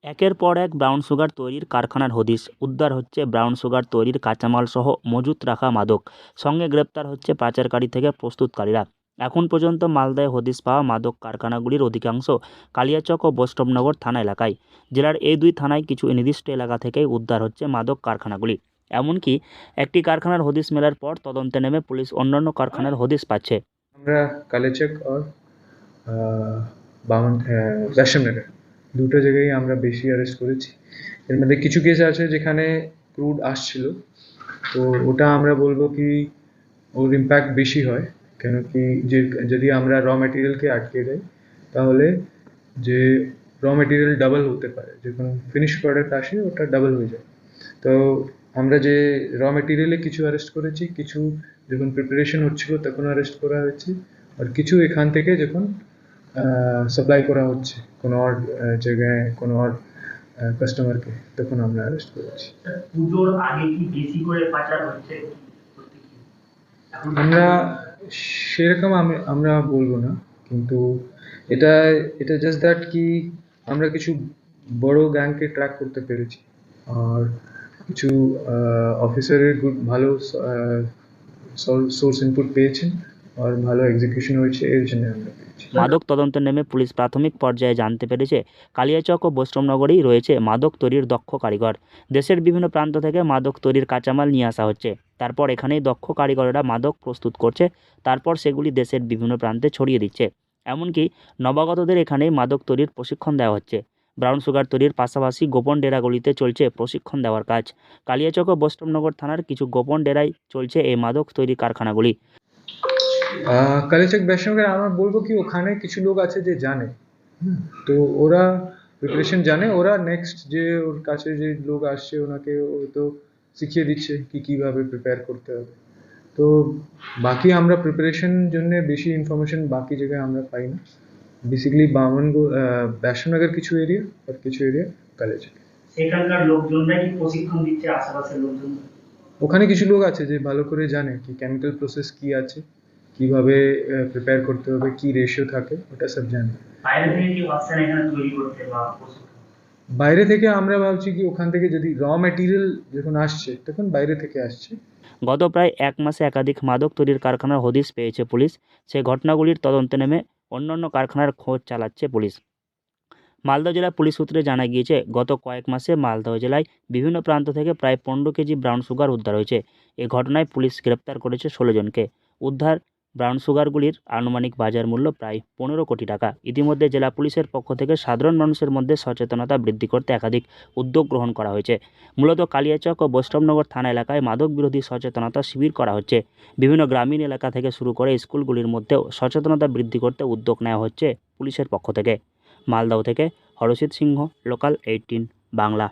একের পর এক ব্রাউন সুগার তৈরির কারখানার হদিশ। উদ্ধার হচ্ছে ব্রাউন সুগার তৈরির কাঁচামাল সহ মজুত রাখা মাদক। সঙ্গে গ্রেপ্তার হচ্ছে পাচারকারী থেকে প্রস্তুতকারীরা। এখন পর্যন্ত মালদায় হদিশ পাওয়া মাদক কারখানাগুলির অধিকাংশ কালিয়াচক ও বৈষ্ণবনগর থানা এলাকায়। জেলার এই দুই থানায় কিছু নির্দিষ্ট এলাকা থেকেই উদ্ধার হচ্ছে মাদক কারখানাগুলি। এমনকি একটি কারখানার হদিশ মেলার পর তদন্তে নেমে পুলিশ অন্যান্য কারখানার হদিশ পাচ্ছে। আমরা কালেচক আর বামন বৈষ্ণবনগর দুটো জায়গায় আমরা বেশি অ্যারেস্ট করেছি। এর মধ্যে কিছু কেস আছে যেখানে ক্রুড আসছিল, তো ওটা আমরা বলবো কি ওর ইম্প্যাক্ট বেশি হয়, কেন কি যে যদি আমরা র মেটেরিয়ালকে আটকে দেয় তাহলে যে র মেটেরিয়াল ডাবল হতে পারে, যখন ফিনিশ প্রোডাক্ট আসে ওটা ডাবল হয়ে যায়। তো আমরা যে র মেটেরিয়ালে কিছু অ্যারেস্ট করেছি, কিছু যখন প্রিপারেশন হচ্ছিল তখন অ্যারেস্ট করা হয়েছে, আর কিছু এখান থেকে যখন সাপ্লাই করা হচ্ছে কোনো আর জায়গায় কোনো আর কাস্টমারকে, তখন আমরা অ্যারেস্ট করেছি। পুজোর আগে কি বেশি করে পাচার হচ্ছে? আমরা সেরকম আমরা বলবো না, কিন্তু এটা এটা জাস্ট দ্যাট কি আমরা কিছু বড় গ্যাংকে ট্র্যাক করতে পেরেছি, আর কিছু অফিসারের ভালো সোর্স ইনপুট পেয়েছেন আর ভালো এক্সিকিউশন হয়েছে, এর জন্য আমরা পেয়েছি। মাদক তদন্তে নেমে পুলিশ প্রাথমিক পর্যায়ে জানতে পেরেছে কালিয়াচক ও বৈষ্ণবনগরেই রয়েছে মাদক তৈরির দক্ষ কারিগর। দেশের বিভিন্ন প্রান্ত থেকে মাদক তৈরির কাঁচামাল নিয়ে আসা হচ্ছে, তারপর এখানেই দক্ষ কারিগরেরা মাদক প্রস্তুত করছে, তারপর সেগুলি দেশের বিভিন্ন প্রান্তে ছড়িয়ে দিচ্ছে। এমনকি নবাগতদের এখানেই মাদক তৈরির প্রশিক্ষণ দেওয়া হচ্ছে। ব্রাউন সুগার তৈরির পাশাপাশি গোপন ডেরাগুলিতে চলছে প্রশিক্ষণ দেওয়ার কাজ। কালিয়াচক ও বৈষ্ণবনগর থানার কিছু গোপন ডেরায় চলছে এই মাদক তৈরি কারখানাগুলি। কালেচক বৈষ্ণবের আমরা বলবো কি ওখানে কিছু লোক আছে যে জানে, তো ওরা প্রিপারেশন জানে, ওরা নেক্সট যে ওর কাছে যে লোক আসছে ওনাকে ও তো শিখিয়ে দিচ্ছে কি কিভাবে প্রিপেয়ার করতে হবে। তো বাকি আমরা প্রিপারেশন জন্য বেশি ইনফরমেশন বাকি জায়গায় আমরা পাই না, বেসিক্যালি বৈষ্ণবনগর কিছু এরিয়া আর কিছু এরিয়া কালেচক। সেখানকার লোকজনরা কি প্রশিক্ষণ দিচ্ছে আশেপাশের লোকজন? ওখানে কিছু লোক আছে যে ভালো করে জানে কি কেমিক্যাল প্রসেস কি আছে, কিভাবে প্রিপেয়ার করতে হবে, কি রেশিও থাকে, ওটা সব জানে। বাইরে থেকে কি আসছেন এখানে তৈরি করতে বা প্রশিক্ষণ? বাইরে থেকে আমরা ভাবছি কি ওখান থেকে যদি র মেটেরিয়াল যখন আসছে তখন বাইরে থেকে আসছে। গত প্রায় এক মাসে একাধিক মাদক তৈরির কারখানার হদিশ পেয়েছে পুলিশ। সেই ঘটনাগুলির তদন্তে নেমে অন্যান্য কারখানার খোঁজ চালাচ্ছে পুলিশ। মালদহ জেলা পুলিশ সূত্রে জানা গিয়েছে, গত কয়েক মাসে মালদহ জেলায় বিভিন্ন প্রান্ত থেকে প্রায় 15 কেজি ব্রাউন সুগার উদ্ধার হয়েছে। এই ঘটনায় পুলিশ গ্রেপ্তার করেছে 16 জনকে। উদ্ধার ব্রাউন সুগারগুলির আনুমানিক বাজার মূল্য প্রায় 15 কোটি টাকা। ইতিমধ্যে জেলা পুলিশের পক্ষ থেকে সাধারণ মানুষের মধ্যে সচেতনতা বৃদ্ধি করতে একাধিক উদ্যোগ গ্রহণ করা হয়েছে। মূলত কালিয়াচক ও বৈষ্ণবনগর থানা এলাকায় মাদক বিরোধী সচেতনতা শিবির করা হচ্ছে। বিভিন্ন গ্রামীণ এলাকা থেকে শুরু করে স্কুলগুলির মধ্যেও সচেতনতা বৃদ্ধি করতে উদ্যোগ নেওয়া হচ্ছে পুলিশের পক্ষ থেকে। মালদহ থেকে হরষিত সিংহ, লোকাল 18 বাংলা।